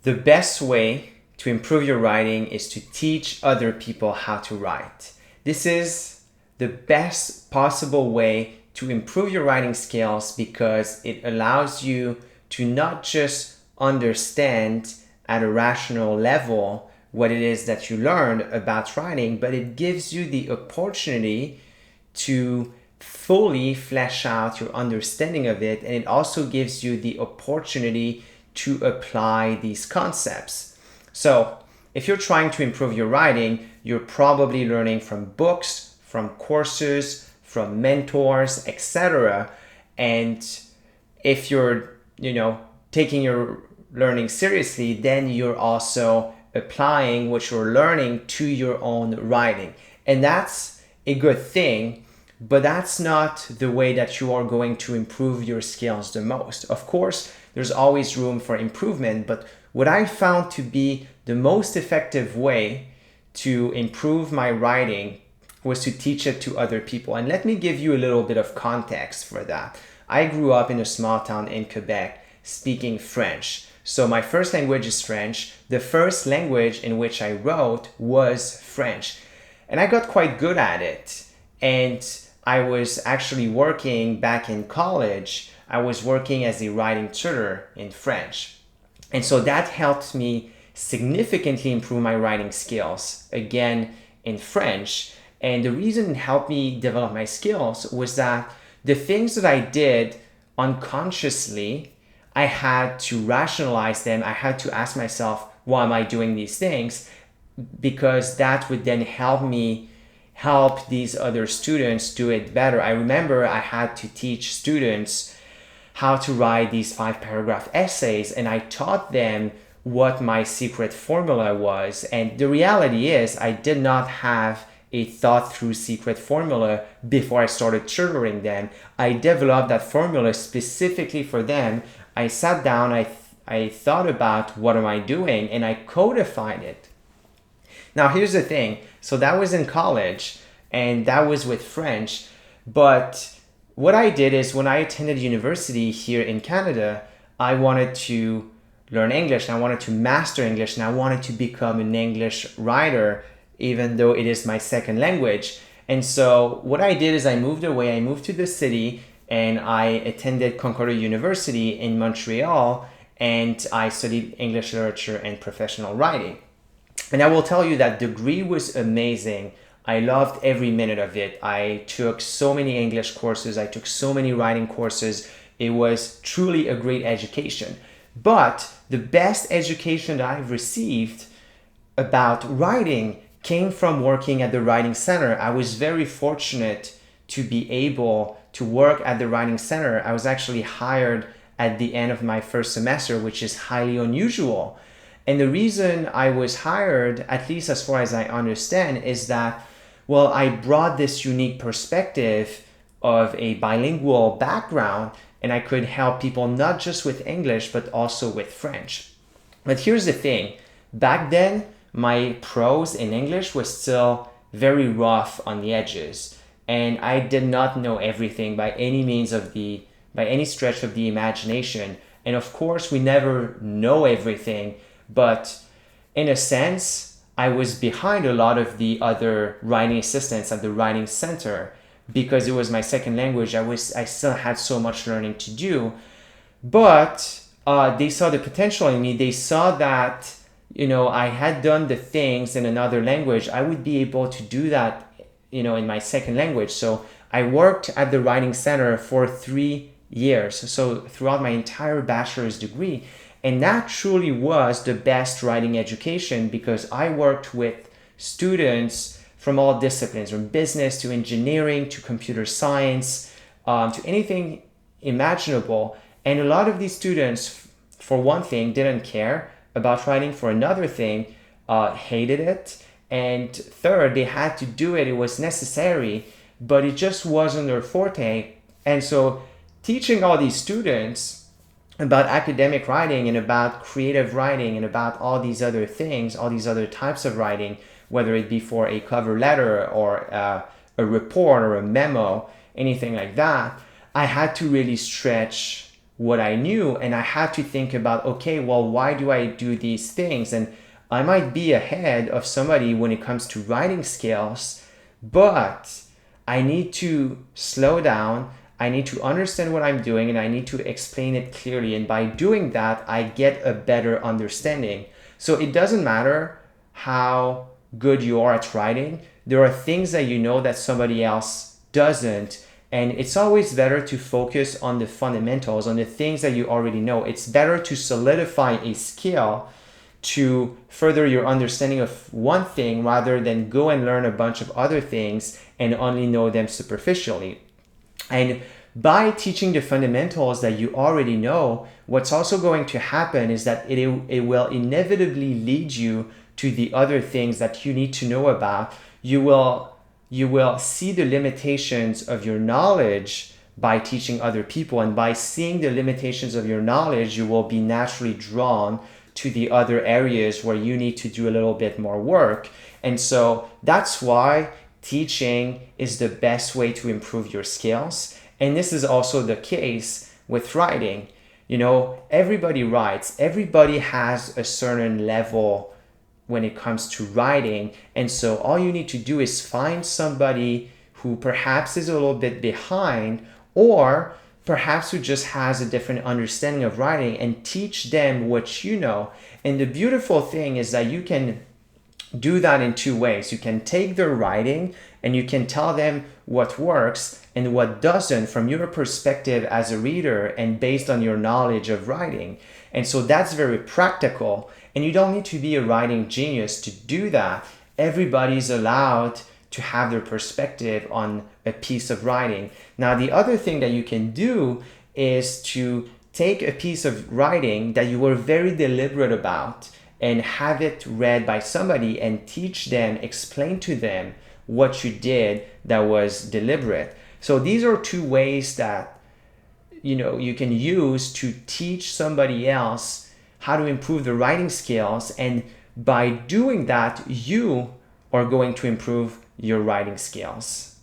the best way to improve your writing is to teach other people how to write. This is the best possible way to improve your writing skills because it allows you to not just understand at a rational level what it is that you learned about writing, but it gives you the opportunity to fully flesh out your understanding of it, and it also gives you the opportunity to apply these concepts. So if you're trying to improve your writing, you're probably learning from books, from courses, from mentors, etc. And if you're, taking your learning seriously, then you're also applying what you're learning to your own writing. And that's a good thing, but that's not the way that you are going to improve your skills the most. Of course, there's always room for improvement, but what I found to be the most effective way to improve my writing was to teach it to other people. And let me give you a little bit of context for that. I grew up in a small town in Quebec speaking French. So my first language is French. The first language in which I wrote was French. And I got quite good at it. And I was actually working back in college. I was working as a writing tutor in French. And so that helped me significantly improve my writing skills, again, in French. And the reason it helped me develop my skills was that the things that I did unconsciously, I had to rationalize them. I had to ask myself, why am I doing these things? Because that would then help these other students do it better. I remember I had to teach students how to write these 5-paragraph essays, and I taught them what my secret formula was. And the reality is I did not have a thought through secret formula before I started tutoring them. I developed that formula specifically for them. I sat down, I thought about what am I doing, and I codified it. Now here's the thing. So that was in college, and that was with French. But what I did is when I attended university here in Canada, I wanted to learn English, and I wanted to master English, and I wanted to become an English writer, even though it is my second language. And so what I did is I moved away, I moved to the city, and I attended Concordia University in Montreal, and I studied English literature and professional writing. And I will tell you that degree was amazing. I loved every minute of it. I took so many English courses, I took so many writing courses. It was truly a great education. But the best education that I've received about writing came from working at the Writing Center. I was very fortunate to be able to work at the Writing Center. I was actually hired at the end of my first semester, which is highly unusual. And the reason I was hired, at least as far as I understand, is that, well, I brought this unique perspective of a bilingual background, and I could help people not just with English, but also with French. But here's the thing. Back then, my prose in English was still very rough on the edges, and I did not know everything by any stretch of the imagination. And of course, we never know everything, but in a sense, I was behind a lot of the other writing assistants at the Writing Center because it was my second language. I still had so much learning to do, but they saw the potential in me. They saw that I had done the things in another language. I would be able to do that, in my second language. So I worked at the Writing Center for 3 years. So throughout my entire bachelor's degree. And that truly was the best writing education because I worked with students from all disciplines, from business to engineering to computer science, to anything imaginable. And a lot of these students, for one thing, didn't care about writing. For another thing, hated it. And third, they had to do it. It was necessary, but it just wasn't their forte. And so teaching all these students about academic writing and about creative writing and about all these other things, all these other types of writing, whether it be for a cover letter or a report or a memo, anything like that, I had to really stretch what I knew, and I had to think about, okay, well, why do I do these things? And I might be ahead of somebody when it comes to writing skills, but I need to slow down. I need to understand what I'm doing, and I need to explain it clearly. And by doing that, I get a better understanding. So it doesn't matter how good you are at writing. There are things that you know that somebody else doesn't. And it's always better to focus on the fundamentals, on the things that you already know. It's better to solidify a skill to further your understanding of one thing rather than go and learn a bunch of other things and only know them superficially. And by teaching the fundamentals that you already know, what's also going to happen is that it will inevitably lead you to the other things that you need to know about. You will see the limitations of your knowledge by teaching other people, and by seeing the limitations of your knowledge, you will be naturally drawn to the other areas where you need to do a little bit more work. And so that's why teaching is the best way to improve your skills. And this is also the case with writing. You know, everybody writes, everybody has a certain level when it comes to writing. And so all you need to do is find somebody who perhaps is a little bit behind, or perhaps who just has a different understanding of writing, and teach them what you know. And the beautiful thing is that you can do that in two ways. You can take their writing and you can tell them what works and what doesn't from your perspective as a reader and based on your knowledge of writing. And so that's very practical, and you don't need to be a writing genius to do that. Everybody's allowed to have their perspective on a piece of writing. Now, the other thing that you can do is to take a piece of writing that you were very deliberate about and have it read by somebody and teach them, explain to them what you did that was deliberate. So these are two ways that you can use to teach somebody else how to improve the writing skills, and by doing that, you are going to improve your writing skills.